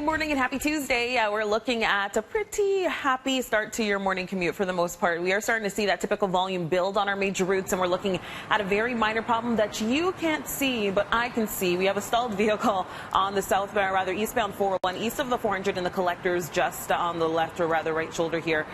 morning and happy Tuesday. We're looking at a pretty happy start to your morning commute for the most part. We are starting to see that typical volume build on our major routes, and we're looking at a very minor problem that you can't see, but I can see. We have a stalled vehicle on the southbound, rather eastbound 401, east of the 400 in the collectors, just on the left or rather right shoulder here,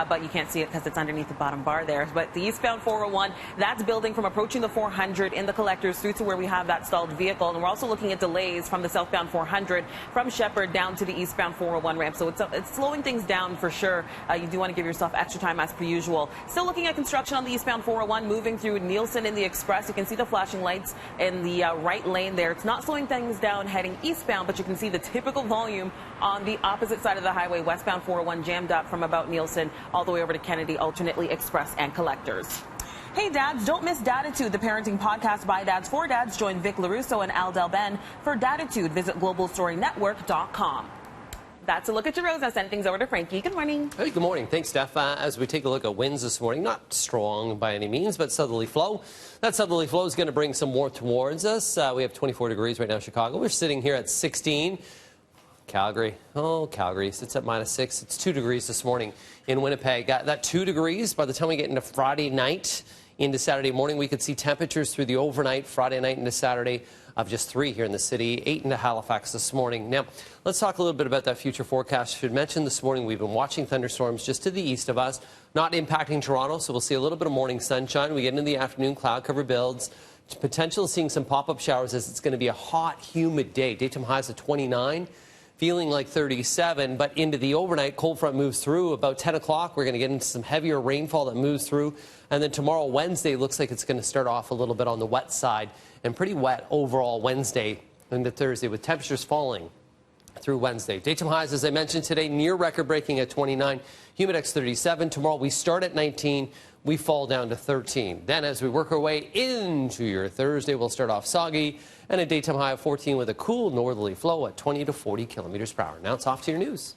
but you can't see it because it's underneath the bottom bar there. But the eastbound 401, that's building from approaching the 400 in the collectors through to where we have that stalled vehicle, and we're also looking at delays from the southbound 400 from Shepherd down to the eastbound 401 ramp. So it's slowing things down for sure. You do want to give yourself extra time as per usual. Still looking at construction on the eastbound 401 moving through Nielsen in the express. You can see the flashing lights in the right lane there. It's not slowing things down heading eastbound, but you can see the typical volume on the opposite side of the highway, westbound 401 jammed up from about Nielsen all the way over to Kennedy, alternately express and collectors. Hey dads, don't miss Datitude, the parenting podcast by dads for dads. Join Vic LaRusso and Al Delben for Datitude. Visit globalstorynetwork.com. That's a look at your roads. Now send things over to Frankie. Good morning. Hey, good morning. Thanks, Steph. As we take a look at winds this morning, not strong by any means, but southerly flow. That southerly flow is going to bring some warmth towards us. We have 24 degrees right now in Chicago. We're sitting here at 16. Calgary. Oh, Calgary sits at -6. It's 2 degrees this morning in Winnipeg. That 2 degrees, by the time we get into Friday night, into Saturday morning, we could see temperatures through the overnight, Friday night into Saturday, of just 3 here in the city, 8 into Halifax this morning. Now, let's talk a little bit about that future forecast. I should mention this morning we've been watching thunderstorms just to the east of us, not impacting Toronto, so we'll see a little bit of morning sunshine. We get into the afternoon, cloud cover builds. Potential of seeing some pop-up showers as it's going to be a hot, humid day. Daytime highs of 29. Feeling like 37, but into the overnight, cold front moves through. About 10 o'clock, we're going to get into some heavier rainfall that moves through. And then tomorrow, Wednesday, looks like it's going to start off a little bit on the wet side and pretty wet overall Wednesday into Thursday with temperatures falling through Wednesday. Daytime highs, as I mentioned today, near record-breaking at 29. Humidex 37. Tomorrow, we start at 19. We fall down to 13. Then as we work our way into your Thursday, we'll start off soggy and a daytime high of 14 with a cool northerly flow at 20 to 40 kilometers per hour. Now it's off to your news.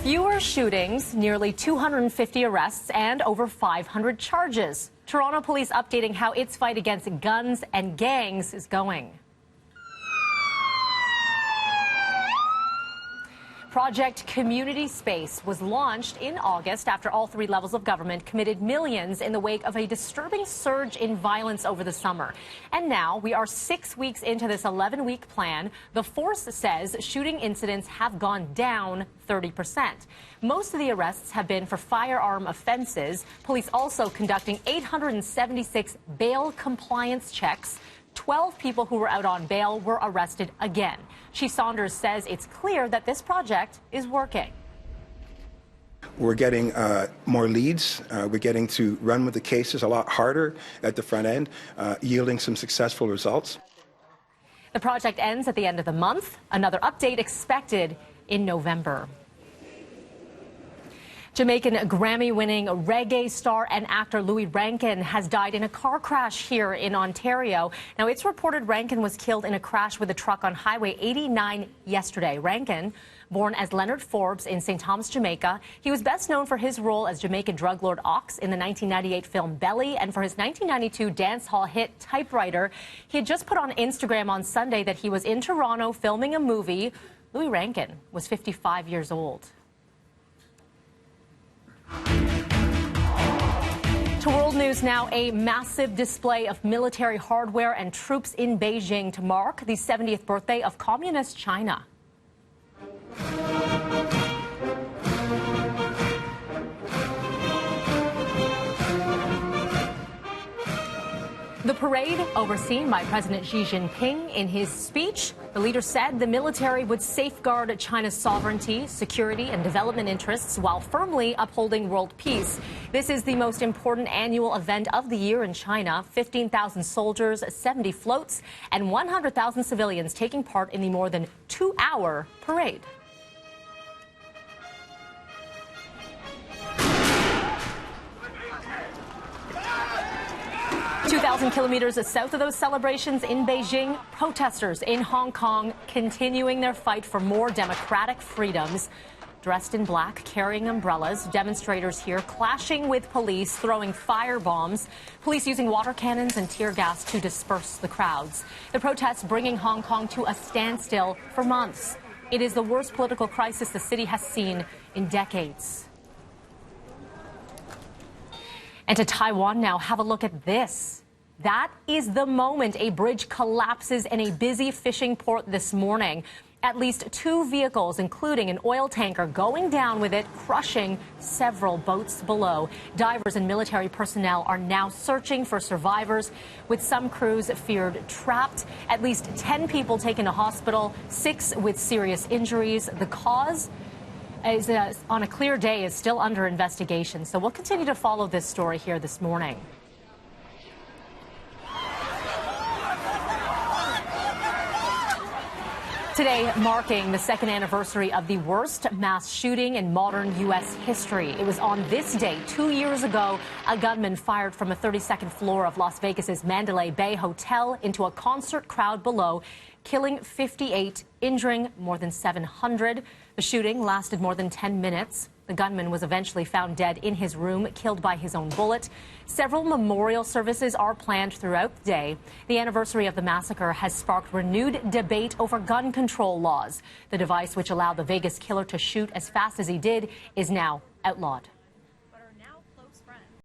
Fewer shootings, nearly 250 arrests, and over 500 charges. Toronto police updating how its fight against guns and gangs is going. Project Community Space was launched in August after all 3 levels of government committed millions in the wake of a disturbing surge in violence over the summer. And now we are 6 weeks into this 11-week plan. The force says shooting incidents have gone down 30%. Most of the arrests have been for firearm offenses. Police also conducting 876 bail compliance checks. 12 people who were out on bail were arrested again. Chief Saunders says it's clear that this project is working. We're getting more leads. We're getting to run with the cases a lot harder at the front end, yielding some successful results. The project ends at the end of the month. Another update expected in November. Jamaican Grammy-winning reggae star and actor Louis Rankin has died in a car crash here in Ontario. Now, it's reported Rankin was killed in a crash with a truck on Highway 89 yesterday. Rankin, born as Leonard Forbes in St. Thomas, Jamaica, he was best known for his role as Jamaican drug lord Ox in the 1998 film Belly and for his 1992 dance hall hit Typewriter. He had just put on Instagram on Sunday that he was in Toronto filming a movie. Louis Rankin was 55 years old. To world news now, a massive display of military hardware and troops in Beijing to mark the 70th birthday of Communist China. The parade, overseen by President Xi Jinping, in his speech, the leader said the military would safeguard China's sovereignty, security, and development interests while firmly upholding world peace. This is the most important annual event of the year in China. 15,000 soldiers, 70 floats, and 100,000 civilians taking part in the more than 2-hour parade. 2,000 kilometers south of those celebrations in Beijing, protesters in Hong Kong continuing their fight for more democratic freedoms. dressed in black, carrying umbrellas. Demonstrators here clashing with police, throwing fire bombs. Police using water cannons and tear gas to disperse the crowds. The protests bringing Hong Kong to a standstill for months. It is the worst political crisis the city has seen in decades. And to Taiwan now, have a look at this. That is the moment a bridge collapses in a busy fishing port this morning. At least 2 vehicles, including an oil tanker, going down with it, crushing several boats below. Divers and military personnel are now searching for survivors, with some crews feared trapped. At least 10 people taken to hospital, 6 with serious injuries. The cause is, on a clear day, is still under investigation. So we'll continue to follow this story here this morning. Today marking the 2nd anniversary of the worst mass shooting in modern U.S. history. It was on this day 2 years ago, a gunman fired from a 32nd floor of Las Vegas's Mandalay Bay Hotel into a concert crowd below, killing 58, injuring more than 700. The shooting lasted more than 10 minutes. The gunman was eventually found dead in his room, killed by his own bullet. Several memorial services are planned throughout the day. The anniversary of the massacre has sparked renewed debate over gun control laws. The device which allowed the Vegas killer to shoot as fast as he did is now outlawed.